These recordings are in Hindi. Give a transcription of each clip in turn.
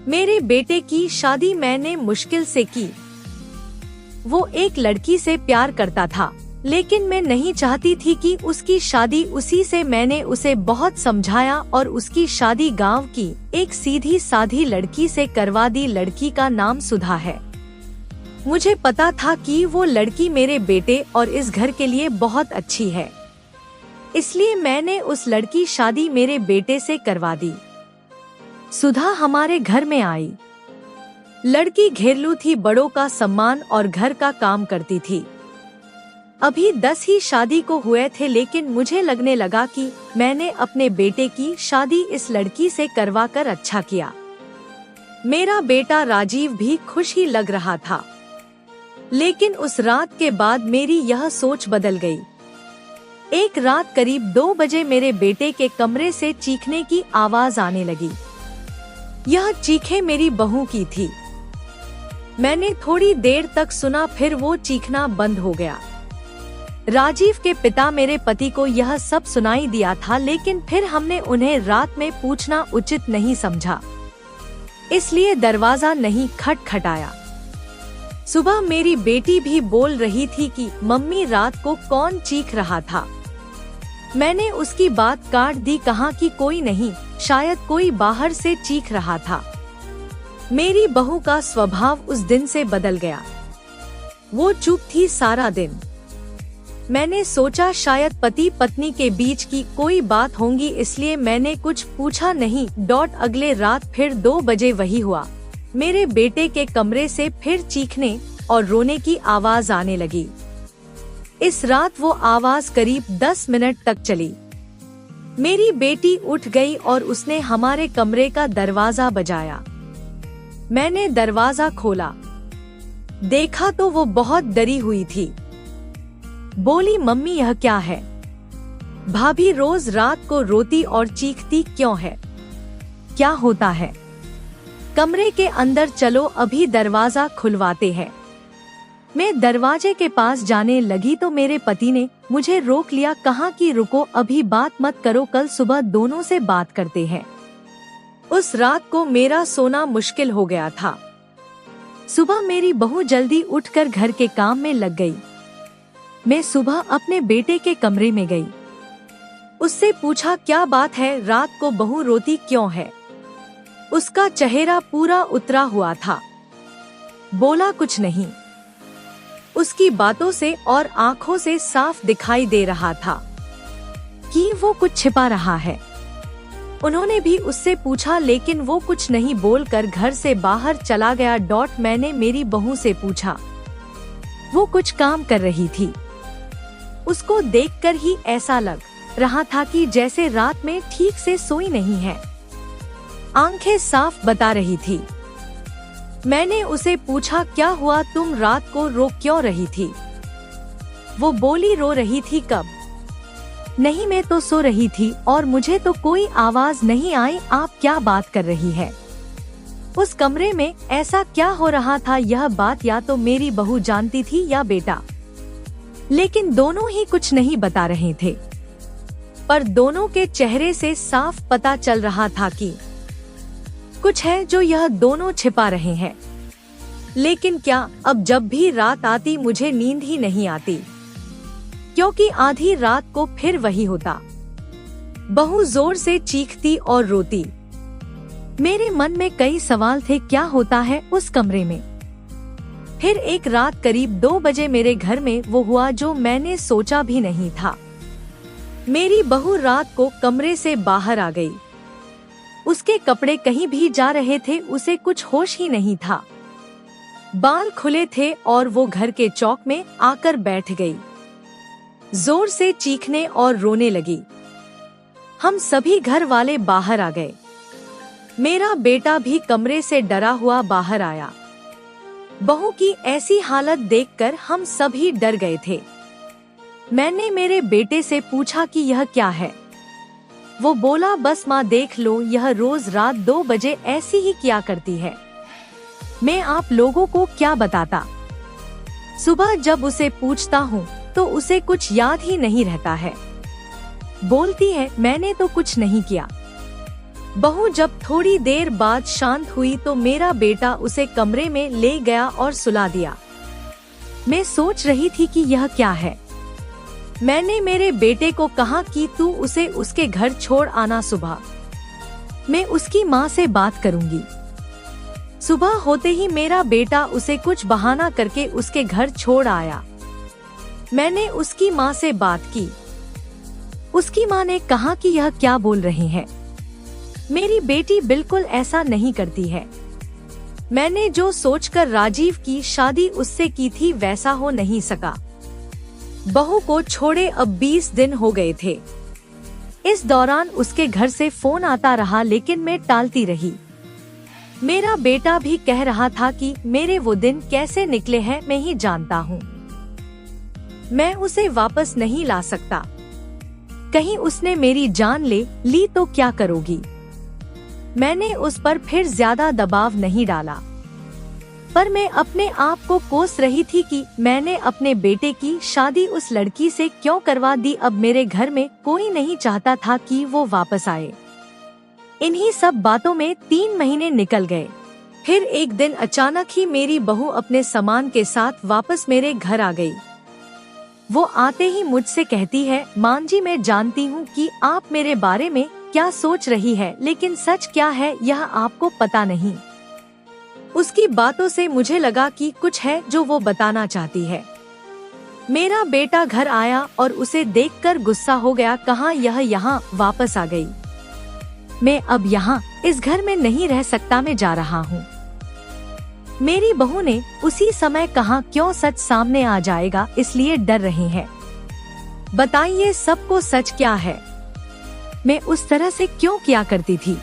मेरे बेटे की शादी मैंने मुश्किल से की। वो एक लड़की से प्यार करता था, लेकिन मैं नहीं चाहती थी कि उसकी शादी उसी से। मैंने उसे बहुत समझाया और उसकी शादी गांव की एक सीधी साधी लड़की से करवा दी। लड़की का नाम सुधा है। मुझे पता था कि वो लड़की मेरे बेटे और इस घर के लिए बहुत अच्छी है, इसलिए मैंने उस लड़की शादी मेरे बेटे से करवा दी। सुधा हमारे घर में आई। लड़की घेरलू थी, बड़ों का सम्मान और घर का काम करती थी। अभी 10 ही शादी को हुए थे, लेकिन मुझे लगने लगा कि मैंने अपने बेटे की शादी इस लड़की से करवाकर अच्छा किया। मेरा बेटा राजीव भी खुश ही लग रहा था, लेकिन उस रात के बाद मेरी यह सोच बदल गई। एक रात करीब 2 बजे मेरे बेटे के कमरे से चीखने की आवाज आने लगी। यह चीखें मेरी बहू की थी। मैंने थोड़ी देर तक सुना, फिर वो चीखना बंद हो गया। राजीव के पिता मेरे पति को यह सब सुनाई दिया था, लेकिन फिर हमने उन्हें रात में पूछना उचित नहीं समझा, इसलिए दरवाजा नहीं खटखटाया। सुबह मेरी बेटी भी बोल रही थी कि मम्मी रात को कौन चीख रहा था। मैंने उसकी बात काट दी, कहा कि कोई नहीं, शायद कोई बाहर से चीख रहा था। मेरी बहू का स्वभाव उस दिन से बदल गया। वो चुप थी सारा दिन। मैंने सोचा शायद पति पत्नी के बीच की कोई बात होंगी, इसलिए मैंने कुछ पूछा नहीं। अगले रात फिर 2 बजे वही हुआ। मेरे बेटे के कमरे से फिर चीखने और रोने की आवाज आने लगी। इस रात वो आवाज करीब 10 मिनट तक चली। मेरी बेटी उठ गई और उसने हमारे कमरे का दरवाजा बजाया। मैंने दरवाजा खोला, देखा तो वो बहुत डरी हुई थी। बोली, मम्मी यह क्या है? भाभी रोज रात को रोती और चीखती क्यों है? क्या होता है? कमरे के अंदर चलो, अभी दरवाजा खुलवाते हैं। मैं दरवाजे के पास जाने लगी तो मेरे पति ने मुझे रोक लिया, कहा कि रुको, अभी बात मत करो, कल सुबह दोनों से बात करते हैं। उस रात को मेरा सोना मुश्किल हो गया था। सुबह मेरी बहू जल्दी उठकर घर के काम में लग गई। मैं सुबह अपने बेटे के कमरे में गई। उससे पूछा, क्या बात है, रात को बहू रोती क्यों है? उसका चेहरा पूरा उतरा हुआ था। बोला, कुछ नहीं। उसकी बातों से और आंखों से साफ दिखाई दे रहा था कि वो कुछ छिपा रहा है। उन्होंने भी उससे पूछा, लेकिन वो कुछ नहीं बोलकर घर से बाहर चला गया। मैंने मेरी बहू से पूछा। वो कुछ काम कर रही थी। उसको देखकर ही ऐसा लग रहा था कि जैसे रात में ठीक से सोई नहीं है। आंखें साफ बता रही थी। मैंने उसे पूछा, क्या हुआ, तुम रात को रो क्यों रही थी? वो बोली, रो रही थी कब? नहीं, मैं तो सो रही थी और मुझे तो कोई आवाज नहीं आई। आप क्या बात कर रही है? उस कमरे में ऐसा क्या हो रहा था? यह बात या तो मेरी बहू जानती थी या बेटा, लेकिन दोनों ही कुछ नहीं बता रहे थे। पर दोनों के चेहरे से साफ पता चल रहा था कि कुछ है जो यह दोनों छिपा रहे हैं। लेकिन क्या? अब जब भी रात आती मुझे नींद ही नहीं आती, क्योंकि आधी रात को फिर वही होता। बहू जोर से चीखती और रोती। मेरे मन में कई सवाल थे, क्या होता है उस कमरे में? फिर एक रात करीब 2 बजे मेरे घर में वो हुआ जो मैंने सोचा भी नहीं था। मेरी बहू रात को कमरे से बाहर आ गई। उसके कपड़े कहीं भी जा रहे थे, उसे कुछ होश ही नहीं था। बाल खुले थे और वो घर के चौक में आकर बैठ गई। जोर से चीखने और रोने लगी। हम सभी घर वाले बाहर आ गए। मेरा बेटा भी कमरे से डरा हुआ बाहर आया। बहू की ऐसी हालत देखकर हम सभी डर गए थे। मैंने मेरे बेटे से पूछा कि यह क्या है? वो बोला, बस माँ देख लो, यह रोज रात 2 बजे ऐसी ही किया करती है। मैं आप लोगों को क्या बताता। सुबह जब उसे पूछता हूँ तो उसे कुछ याद ही नहीं रहता है। बोलती है, मैंने तो कुछ नहीं किया। बहू जब थोड़ी देर बाद शांत हुई तो मेरा बेटा उसे कमरे में ले गया और सुला दिया। मैं सोच रही थी कि यह क्या है। मैंने मेरे बेटे को कहा कि तू उसे उसके घर छोड़ आना, सुबह मैं उसकी माँ से बात करूंगी। सुबह होते ही मेरा बेटा उसे कुछ बहाना करके उसके घर छोड़ आया। मैंने उसकी माँ से बात की। उसकी माँ ने कहा कि यह क्या बोल रही है, मेरी बेटी बिल्कुल ऐसा नहीं करती है। मैंने जो सोचकर राजीव की शादी उससे की थी वैसा हो नहीं सका। बहू को छोड़े अब 20 दिन हो गए थे। इस दौरान उसके घर से फोन आता रहा लेकिन मैं टालती रही। मेरा बेटा भी कह रहा था कि मेरे वो दिन कैसे निकले हैं मैं ही जानता हूँ। मैं उसे वापस नहीं ला सकता। कहीं उसने मेरी जान ले ली तो क्या करोगी। मैंने उस पर फिर ज्यादा दबाव नहीं डाला, पर मैं अपने आप को कोस रही थी कि मैंने अपने बेटे की शादी उस लड़की से क्यों करवा दी। अब मेरे घर में कोई नहीं चाहता था कि वो वापस आए। इन्हीं सब बातों में 3 महीने निकल गए। फिर एक दिन अचानक ही मेरी बहू अपने सामान के साथ वापस मेरे घर आ गई। वो आते ही मुझसे कहती है, मां जी मैं जानती हूँ कि आप मेरे बारे में क्या सोच रही है, लेकिन सच क्या है यह आपको पता नहीं। उसकी बातों से मुझे लगा कि कुछ है जो वो बताना चाहती है। मेरा बेटा घर आया और उसे देखकर गुस्सा हो गया। कहाँ यह यहाँ वापस आ गई। मैं अब यहाँ इस घर में नहीं रह सकता, मैं जा रहा हूँ। मेरी बहू ने उसी समय कहा, क्यों सच सामने आ जाएगा इसलिए डर रही है। बताइए सबको सच क्या है, मैं उस तरह से क्यों किया करती थी।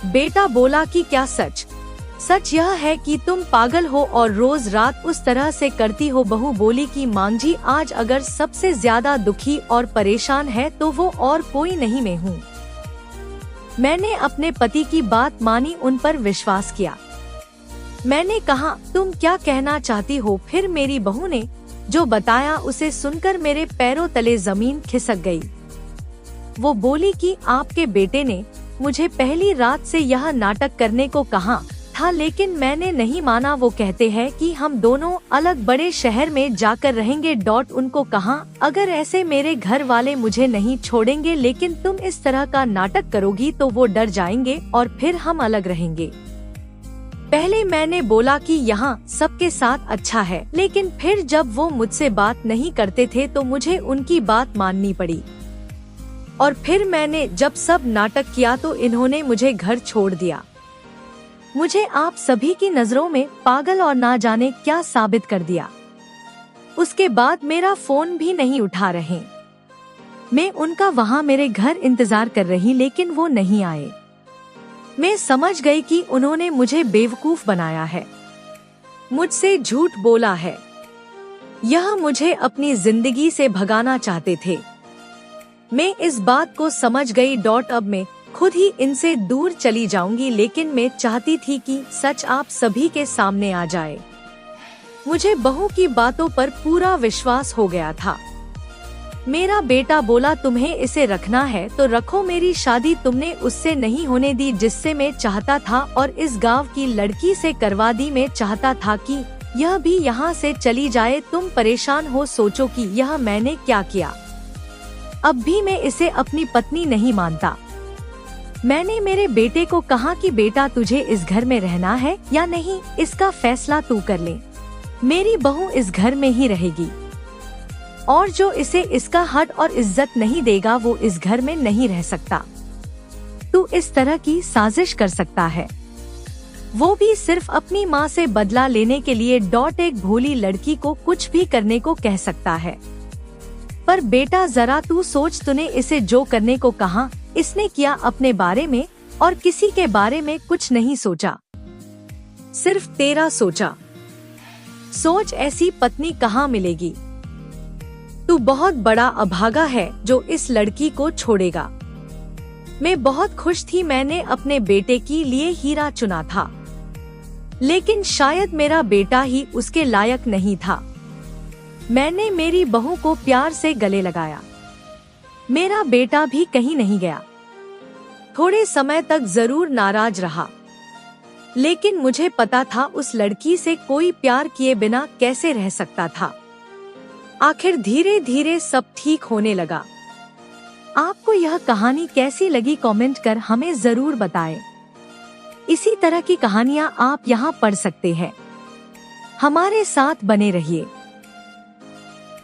बेटा बोला कि क्या सच। सच यह है कि तुम पागल हो और रोज रात उस तरह से करती हो। बहू बोली कि मां जी आज अगर सबसे ज्यादा दुखी और परेशान है तो वो और कोई नहीं मैं हूँ। मैंने अपने पति की बात मानी, उन पर विश्वास किया। मैंने कहा तुम क्या कहना चाहती हो। फिर मेरी बहू ने जो बताया उसे सुनकर मेरे पैरों तले जमीन खिसक गई। वो बोली कि आपके बेटे ने मुझे पहली रात से यह नाटक करने को कहा था, लेकिन मैंने नहीं माना। वो कहते हैं कि हम दोनों अलग बड़े शहर में जाकर रहेंगे। उनको कहा अगर ऐसे मेरे घर वाले मुझे नहीं छोड़ेंगे, लेकिन तुम इस तरह का नाटक करोगी तो वो डर जाएंगे और फिर हम अलग रहेंगे। पहले मैंने बोला कि यहाँ सबके साथ अच्छा है, लेकिन फिर जब वो मुझसे बात नहीं करते थे तो मुझे उनकी बात माननी पड़ी। और फिर मैंने जब सब नाटक किया तो इन्होंने मुझे घर छोड़ दिया। मुझे आप सभी की नजरों में पागल और ना जाने क्या साबित कर दिया। उसके बाद मेरा फोन भी नहीं उठा रहे। मैं उनका वहाँ मेरे घर इंतजार कर रही, लेकिन वो नहीं आए। मैं समझ गई कि उन्होंने मुझे बेवकूफ बनाया है, मुझसे झूठ बोला है। यह मुझे अपनी जिंदगी से भगाना चाहते थे। मैं इस बात को समझ गई। अब मैं खुद ही इनसे दूर चली जाऊंगी, लेकिन मैं चाहती थी कि सच आप सभी के सामने आ जाए। मुझे बहू की बातों पर पूरा विश्वास हो गया था। मेरा बेटा बोला तुम्हें इसे रखना है तो रखो, मेरी शादी तुमने उससे नहीं होने दी जिससे मैं चाहता था, और इस गांव की लड़की से करवा दी। मैं चाहता था कि यह भी यहाँ से चली जाए। तुम परेशान हो, सोचो कि यह मैंने क्या किया। अब भी मैं इसे अपनी पत्नी नहीं मानता। मैंने मेरे बेटे को कहा कि बेटा तुझे इस घर में रहना है या नहीं, इसका फैसला तू कर ले। मेरी बहू इस घर में ही रहेगी, और जो इसे इसका हक और इज्जत नहीं देगा वो इस घर में नहीं रह सकता। तू इस तरह की साजिश कर सकता है, वो भी सिर्फ अपनी माँ से बदला लेने के लिए। एक भोली लड़की को कुछ भी करने को कह सकता है, पर बेटा जरा तू सोच, तूने इसे जो करने को कहा इसने किया। अपने बारे में और किसी के बारे में कुछ नहीं सोचा, सिर्फ तेरा सोचा। सोच ऐसी पत्नी कहाँ मिलेगी। तू बहुत बड़ा अभागा है जो इस लड़की को छोड़ेगा। मैं बहुत खुश थी, मैंने अपने बेटे के लिए हीरा चुना था, लेकिन शायद मेरा बेटा ही उसके लायक नहीं था। मैंने मेरी बहू को प्यार से गले लगाया। मेरा बेटा भी कहीं नहीं गया। थोड़े समय तक जरूर नाराज रहा, लेकिन मुझे पता था उस लड़की से कोई प्यार किए बिना कैसे रह सकता था। आखिर धीरे धीरे सब ठीक होने लगा। आपको यह कहानी कैसी लगी कमेंट कर हमें जरूर बताएं। इसी तरह की कहानियाँ आप यहाँ पढ़ सकते हैं। हमारे साथ बने रहिए।